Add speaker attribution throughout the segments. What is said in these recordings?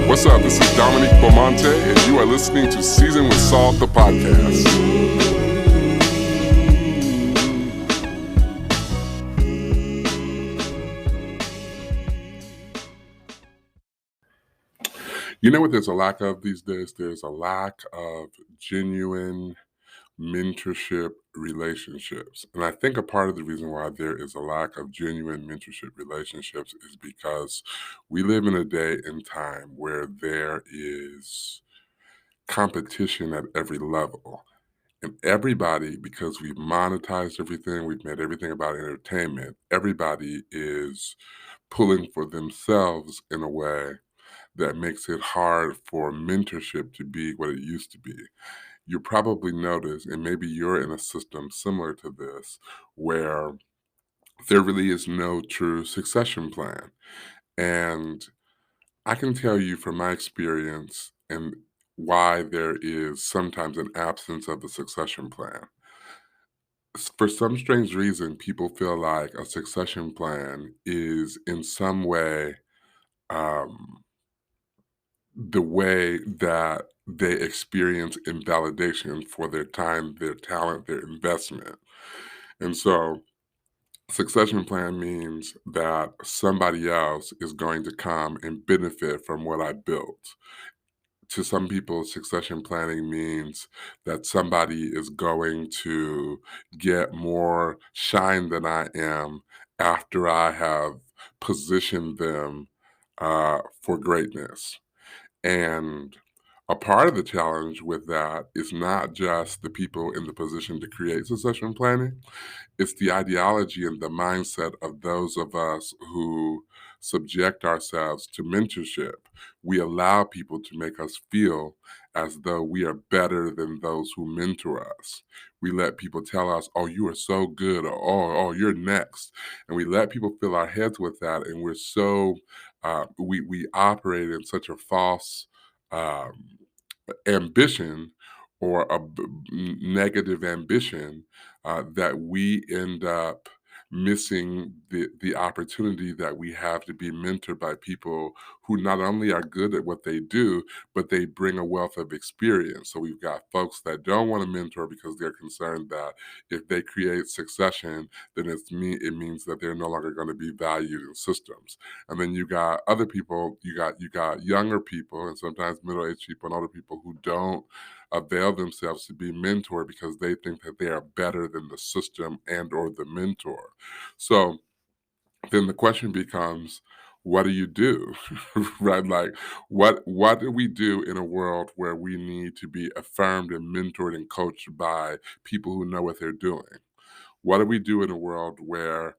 Speaker 1: What's up? This is Dominique Beaumonte, and you are listening to Season with Salt, the podcast. You know what there's a lack of these days? There's a lack of genuine mentorship relationships. And I think a part of the reason why there is a lack of genuine mentorship relationships is because we live in a day and time where there is competition at every level. And everybody, because we've monetized everything, we've made everything about entertainment, everybody is pulling for themselves in a way that makes it hard for mentorship to be what it used to be. You probably notice, and maybe you're in a system similar to this, where there really is no true succession plan. And I can tell you from my experience and why there is sometimes an absence of the succession plan. For some strange reason, people feel like a succession plan is in some way um, the way that they experience invalidation for their time, their talent, their investment. And so succession plan means that somebody else is going to come and benefit from what I built. To some people, succession planning means that somebody is going to get more shine than I am after I have positioned them for greatness. And a part of the challenge with that is not just the people in the position to create succession planning, it's the ideology and the mindset of those of us who subject ourselves to mentorship. We allow people to make us feel as though we are better than those who mentor us. We let people tell us, oh, you are so good, or oh, you're next. And we let people fill our heads with that. And we're so, we operate in such a false um, ambition or a negative ambition that we end up missing the opportunity that we have to be mentored by people who not only are good at what they do, but they bring a wealth of experience. So we've got folks that don't want to mentor because they're concerned that if they create succession, then it means that they're no longer going to be valued in systems. And then you got other people, you got younger people and sometimes middle-aged people and older people who don't avail themselves to be mentored because they think that they are better than the system and or the mentor. So then the question becomes, what do you do? Right? Like what do we do in a world where we need to be affirmed and mentored and coached by people who know what they're doing? What do we do in a world where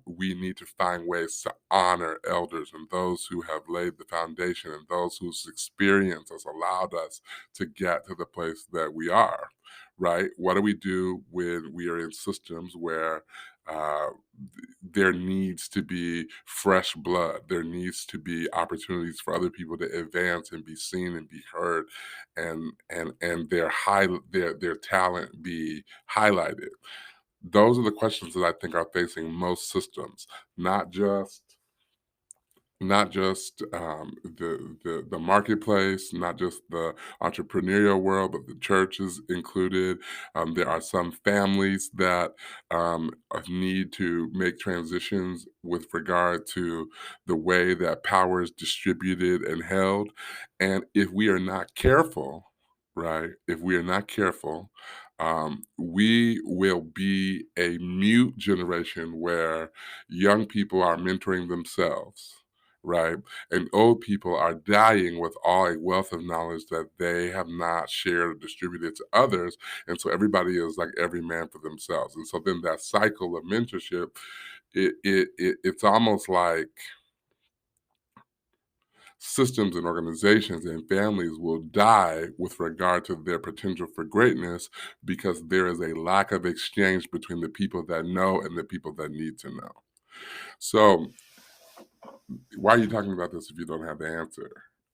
Speaker 1: we need to find ways to honor elders and those who have laid the foundation and those whose experience has allowed us to get to the place that we are, right? What do we do when we are in systems where uh, there needs to be fresh blood? There needs to be opportunities for other people to advance and be seen and be heard, and their talent be highlighted. Those are the questions that I think are facing most systems, not just the marketplace, not just the entrepreneurial world, but the churches included. There are some families that need to make transitions with regard to the way that power is distributed and held. And if we are not careful, right, if we are not careful, we will be a mute generation where young people are mentoring themselves, right? And old people are dying with all a wealth of knowledge that they have not shared or distributed to others. And so everybody is like every man for themselves. And so then that cycle of mentorship, it's almost like systems and organizations and families will die with regard to their potential for greatness because there is a lack of exchange between the people that know and the people that need to know. So why are you talking about this if you don't have the answer?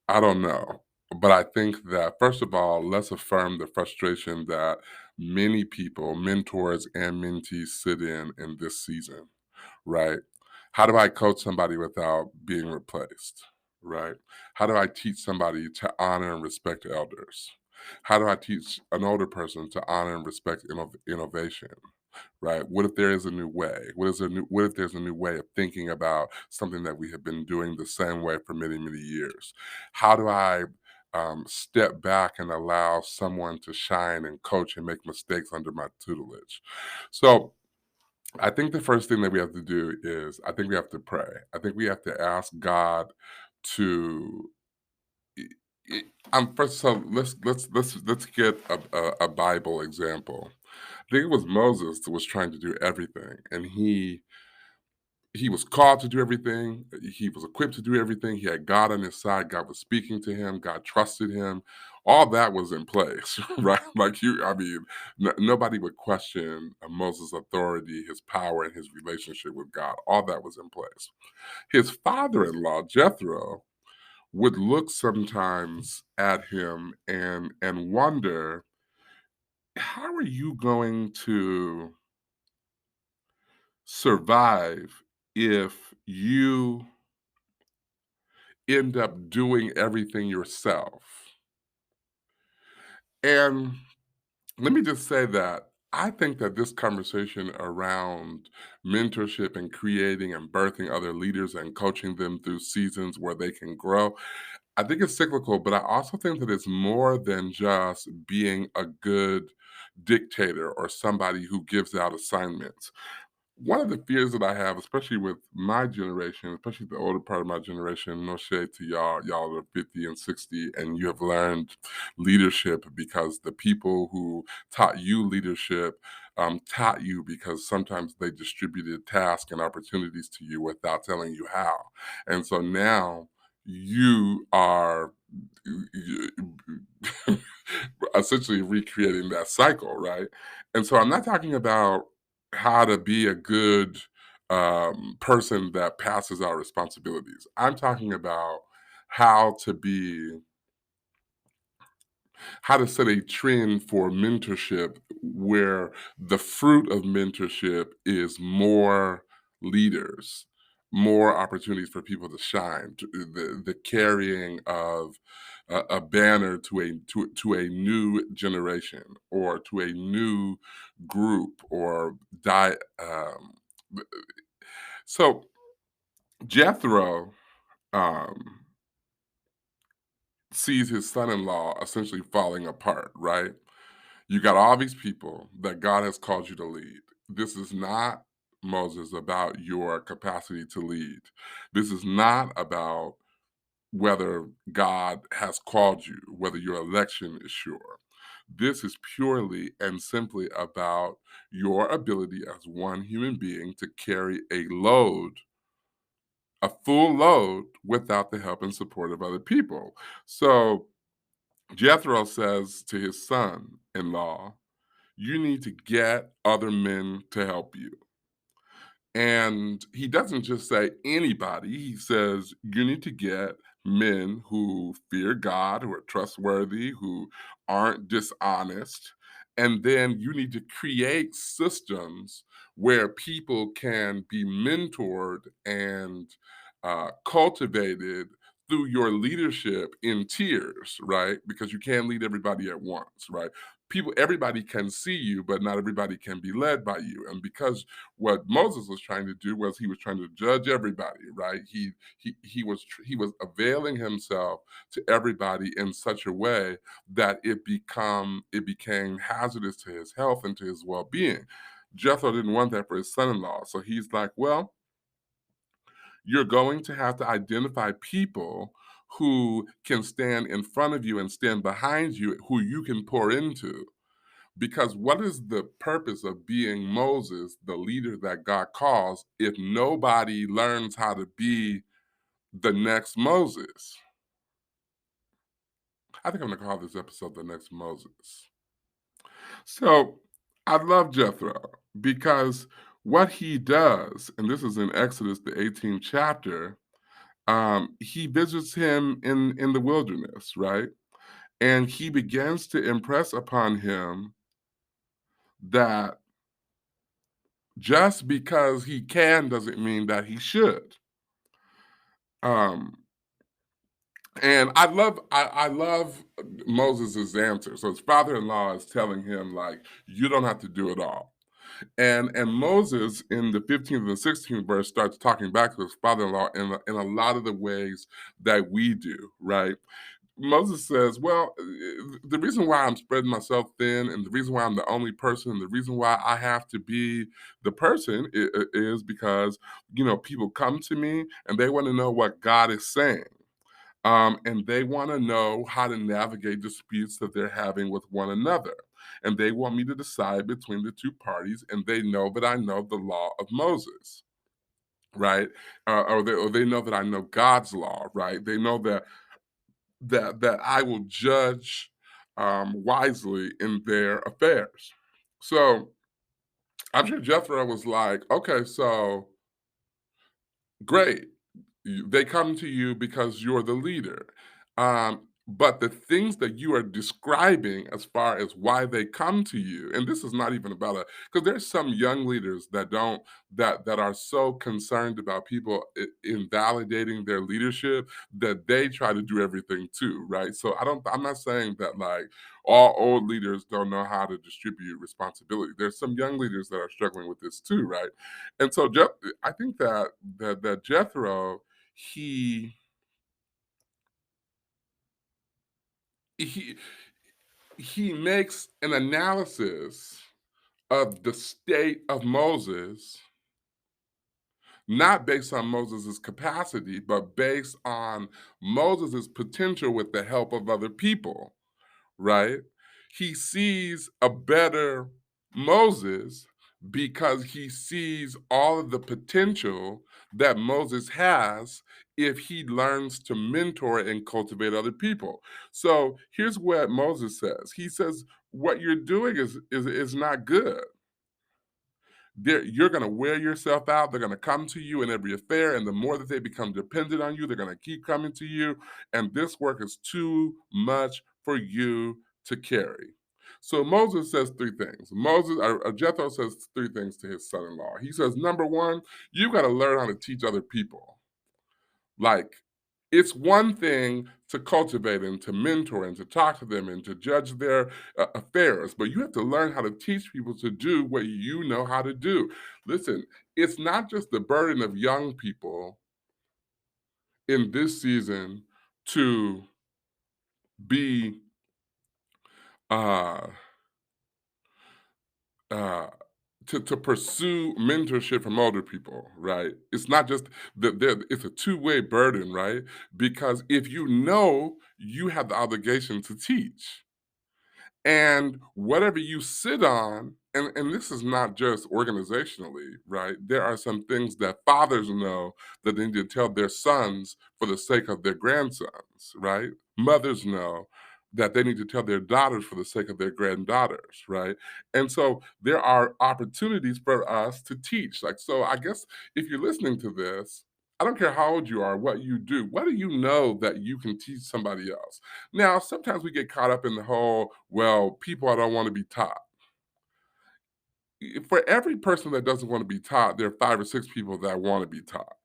Speaker 1: I don't know. But I think that, first of all, let's affirm the frustration that many people, mentors and mentees, sit in this season, right? How do I coach somebody without being replaced, right? How do I teach somebody to honor and respect elders? How do I teach an older person to honor and respect innovation? Right? What if there is a new way? What if there's a new way of thinking about something that we have been doing the same way for many, many years? How do I step back and allow someone to shine and coach and make mistakes under my tutelage? So I think the first thing that we have to do is I think we have to pray. I think we have to ask God to e- first, so let's get a Bible example. I think it was Moses that was trying to do everything, and he was called to do everything. He was equipped to do everything. He had God on his side. God was speaking to him. God trusted him. All that was in place, right? Like I mean, nobody would question Moses' authority, his power, and his relationship with God. All that was in place. His father-in-law, Jethro, would look sometimes at him and wonder, how are you going to survive if you end up doing everything yourself? And let me just say that I think that this conversation around mentorship and creating and birthing other leaders and coaching them through seasons where they can grow, I think it's cyclical, but I also think that it's more than just being a good dictator or somebody who gives out assignments. One of the fears that I have, especially with my generation, especially the older part of my generation, no shade to y'all, y'all are 50 and 60, and you have learned leadership because the people who taught you leadership taught you because sometimes they distributed tasks and opportunities to you without telling you how. And so now you are essentially recreating that cycle, right? And so I'm not talking about how to be a good person that passes out responsibilities. I'm talking about how to be how to set a trend for mentorship where the fruit of mentorship is more leaders, more opportunities for people to shine, the carrying of a banner to a new generation or to a new group or die. So Jethro um, sees his son-in-law essentially falling apart, right? You got all these people that God has called you to lead. This is not, Moses, about your capacity to lead. This is not about whether God has called you, whether your election is sure. This is purely and simply about your ability as one human being to carry a full load without the help and support of other people. So Jethro says to his son in law, you need to get other men to help you. And he doesn't just say anybody, he says you need to get men who fear God, who are trustworthy, who aren't dishonest. And then you need to create systems where people can be mentored and cultivated through your leadership in tiers, right? Because you can't lead everybody at once, right? Everybody can see you, but not everybody can be led by you. And because what Moses was trying to do was he was trying to judge everybody, right? He was availing himself to everybody in such a way that it became hazardous to his health and to his well-being. Jethro didn't want that for his son-in-law. So he's like, well, you're going to have to identify people who can stand in front of you and stand behind you, who you can pour into. Because what is the purpose of being Moses, the leader that God calls, if nobody learns how to be the next Moses? I think I'm going to call this episode The Next Moses. So I love Jethro because what he does, and this is in Exodus, the 18th chapter, he visits him in the wilderness, right? And he begins to impress upon him that Just because he can doesn't mean that he should. Um, and I love Moses' answer. So his father-in-law is telling him, like, you don't have to do it all. And Moses in the 15th and the 16th verse starts talking back to his father-in-law in a lot of the ways that we do, right? Moses says, well, the reason why I'm spreading myself thin and the reason why I'm the only person and the reason why I have to be the person is because, people come to me and they want to know what God is saying. And they want to know how to navigate disputes that they're having with one another. And they want me to decide between the two parties, and they know that I know the law of Moses, right? Or they know that I know God's law, right? They know that I will judge wisely in their affairs. So I'm sure Jethro was like, okay, so great. They come to you because you're the leader. But the things that you are describing as far as why they come to you, and this is not even about a because there's some young leaders that don't that are so concerned about people invalidating their leadership that they try to do everything too, right? So I'm not saying that like all old leaders don't know how to distribute responsibility. There's some young leaders that are struggling with this too, right? And so I think that Jethro he he he makes an analysis of the state of Moses, not based on Moses' capacity, but based on Moses' potential with the help of other people, right? He sees a better Moses because he sees all of the potential that Moses has if he learns to mentor and cultivate other people. So here's what Moses says. He says, what you're doing is not good. You're going to wear yourself out. They're going to come to you in every affair. And the more that they become dependent on you, they're going to keep coming to you. And this work is too much for you to carry. So Moses says three things. Jethro says three things to his son-in-law. He says, number one, you got to learn how to teach other people. Like, it's one thing to cultivate and to mentor and to talk to them and to judge their affairs, but you have to learn how to teach people to do what you know how to do. Listen, it's not just the burden of young people in this season to be uh, uh, to pursue mentorship from older people, right? It's not just it's a two-way burden, right? Because if you know, you have the obligation to teach. And whatever you sit on, and this is not just organizationally, right? There are some things that fathers know that they need to tell their sons for the sake of their grandsons, right? Mothers know that they need to tell their daughters for the sake of their granddaughters, right? And so there are opportunities for us to teach. Like, so I guess if you're listening to this, I don't care how old you are, what you do, what do you know that you can teach somebody else? Now, sometimes we get caught up in the whole, well, people I don't want to be taught. For every person that doesn't want to be taught, there are 5 or 6 people that want to be taught.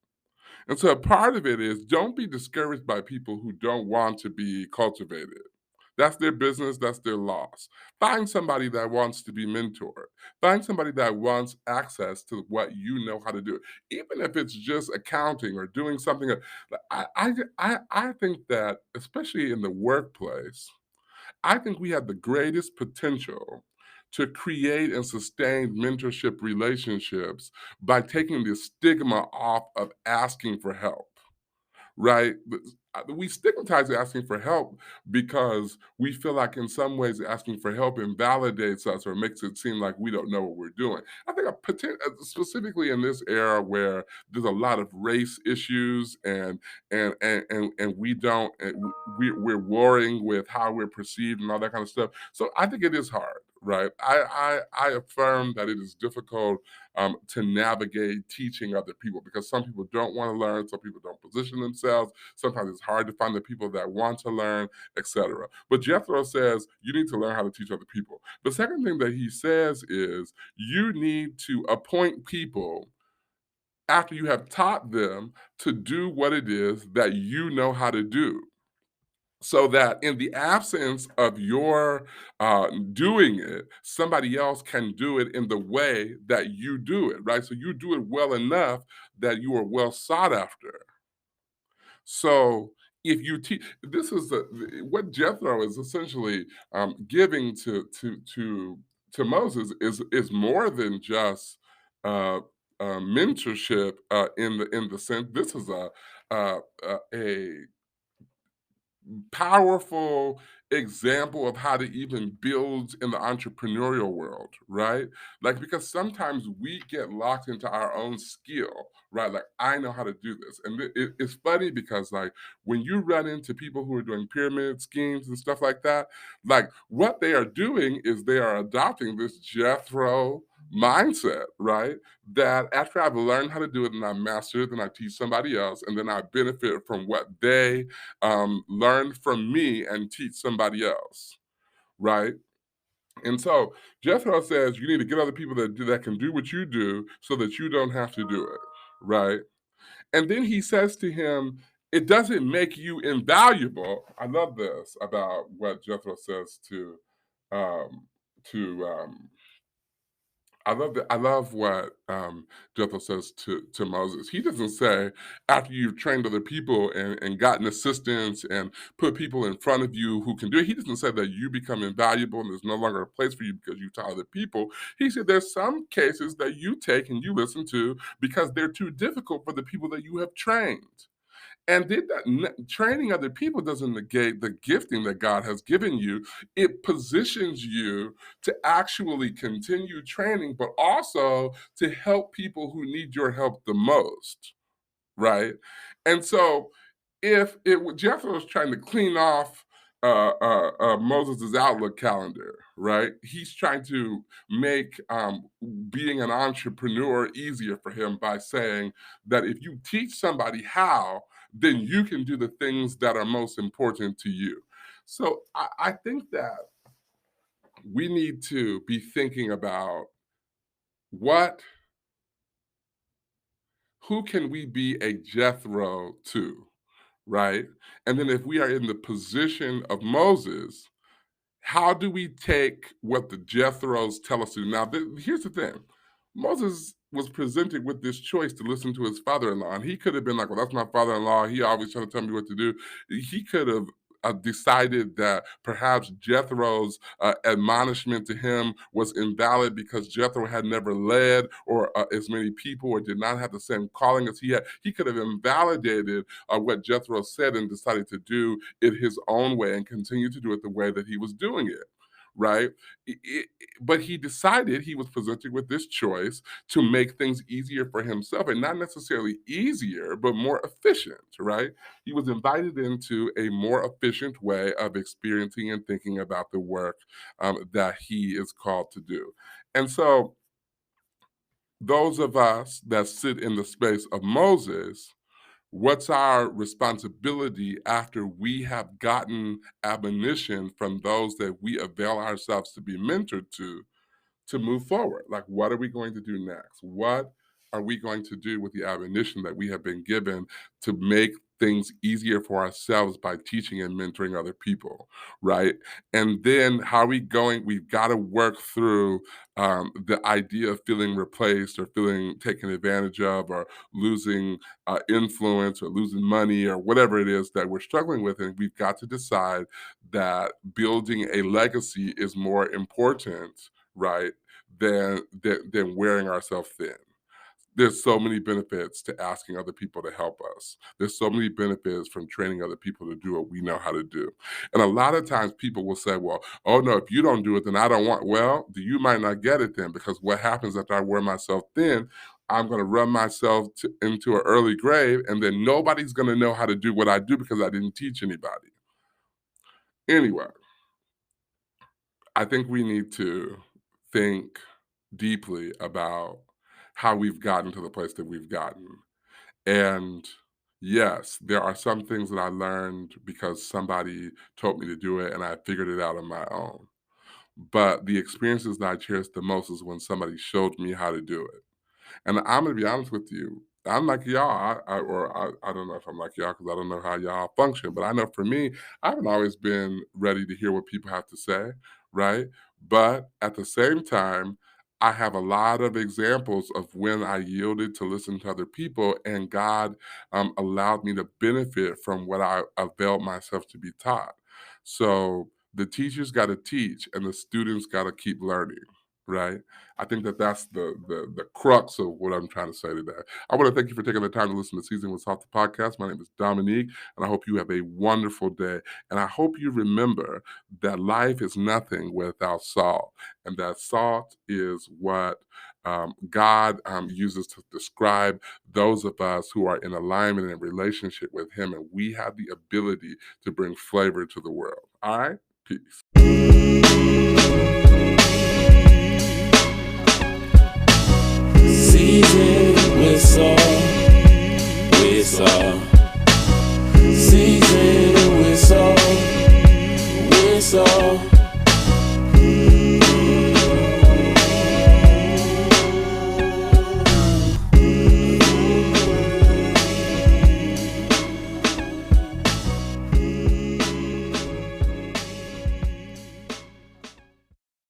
Speaker 1: And so part of it is don't be discouraged by people who don't want to be cultivated. That's their business, that's their loss. Find somebody that wants to be mentored. Find somebody that wants access to what you know how to do. Even if it's just accounting or doing something. I think that, especially in the workplace, I think we have the greatest potential to create and sustain mentorship relationships by taking the stigma off of asking for help, right? We stigmatize asking for help because we feel like in some ways asking for help invalidates us or makes it seem like we don't know what we're doing. I think specifically in this era where there's a lot of race issues and we don't and we're warring with how we're perceived and all that kind of stuff. So I think it is hard, right? I affirm that it is difficult to navigate teaching other people because some people don't want to learn, some people don't position themselves. Sometimes it's hard to find the people that want to learn, etc. But Jethro says you need to learn how to teach other people. The second thing that he says is you need to appoint people after you have taught them to do what it is that you know how to do, so that in the absence of your doing it, somebody else can do it in the way that you do it, right? So you do it well enough that you are well sought after. So if you teach, this is what Jethro is essentially giving to Moses is more than just uh, mentorship in the sense. This is a powerful example of how to even build in the entrepreneurial world, right? Like, because sometimes we get locked into our own skill, right? Like, I know how to do this. And it's funny because, like, when you run into people who are doing pyramid schemes and stuff like that, like, what they are doing is they are adopting this Jethro mindset, right? That after I've learned how to do it and I master it, then I teach somebody else, and then I benefit from what they learn from me and teach somebody else, right? And so Jethro says you need to get other people that can do what you do so that you don't have to do it, right? And then he says to him, it doesn't make you invaluable. I love this about what Jethro says um, to I love what Jethro says to Moses. He doesn't say after you've trained other people and gotten assistance and put people in front of you who can do it. He doesn't say that you become invaluable and there's no longer a place for you because you taught other people. He said there's some cases that you take and you listen to because they're too difficult for the people that you have trained. And training other people doesn't negate the gifting that God has given you. It positions you to actually continue training, but also to help people who need your help the most, right? And so if Jethro was trying to clean off Moses' Outlook calendar, right? He's trying to make being an entrepreneur easier for him by saying that if you teach somebody how, then you can do the things that are most important to you. So I think that we need to be thinking about what, who can we be a Jethro to, right? And then if we are in the position of Moses, how do we take what the Jethros tell us to do? Now, here's the thing. Moses was presented with this choice to listen to his father-in-law, and he could have been like, "Well, that's my father-in-law. He always trying to tell me what to do." He could have decided that perhaps Jethro's admonishment to him was invalid because Jethro had never led or as many people or did not have the same calling as he had. He could have invalidated what Jethro said and decided to do it his own way and continue to do it the way that he was doing it. Right. But he decided he was presented with this choice to make things easier for himself and not necessarily easier, but more efficient. Right. He was invited into a more efficient way of experiencing and thinking about the work that he is called to do. And so, those of us that sit in the space of Moses, what's our responsibility after we have gotten admonition from those that we avail ourselves to be mentored to move forward? Like, what are we going to do next? What are we going to do with the admonition that we have been given to make things easier for ourselves by teaching and mentoring other people, right? And then how are we going? We've got to work through the idea of feeling replaced or feeling taken advantage of or losing influence or losing money or whatever it is that we're struggling with. And we've got to decide that building a legacy is more important, right, than wearing ourselves thin. There's so many benefits to asking other people to help us. There's so many benefits from training other people to do what we know how to do. And a lot of times people will say, well, oh no, if you don't do it, then I don't want. Well, you might not get it then, because what happens after I wear myself thin, I'm going to run myself into an early grave, and then nobody's going to know how to do what I do because I didn't teach anybody. Anyway, I think we need to think deeply about how we've gotten to the place that we've gotten. And yes, there are some things that I learned because somebody told me to do it and I figured it out on my own. But the experiences that I cherish the most is when somebody showed me how to do it. And I'm gonna be honest with you, I'm like y'all. I don't know if I'm like y'all because I don't know how y'all function, but I know for me, I haven't always been ready to hear what people have to say, right? But at the same time, I have a lot of examples of when I yielded to listen to other people, and God allowed me to benefit from what I availed myself to be taught. So the teachers got to teach, and the students got to keep learning, right? I think that that's the crux of what I'm trying to say today. I want to thank you for taking the time to listen to Season with Salt the podcast. My name is Dominique, and I hope you have a wonderful day. And I hope you remember that life is nothing without salt, and that salt is what God uses to describe those of us who are in alignment and relationship with Him, and we have the ability to bring flavor to the world. All right? Peace.
Speaker 2: Season with salt, with salt. Season with salt, with salt.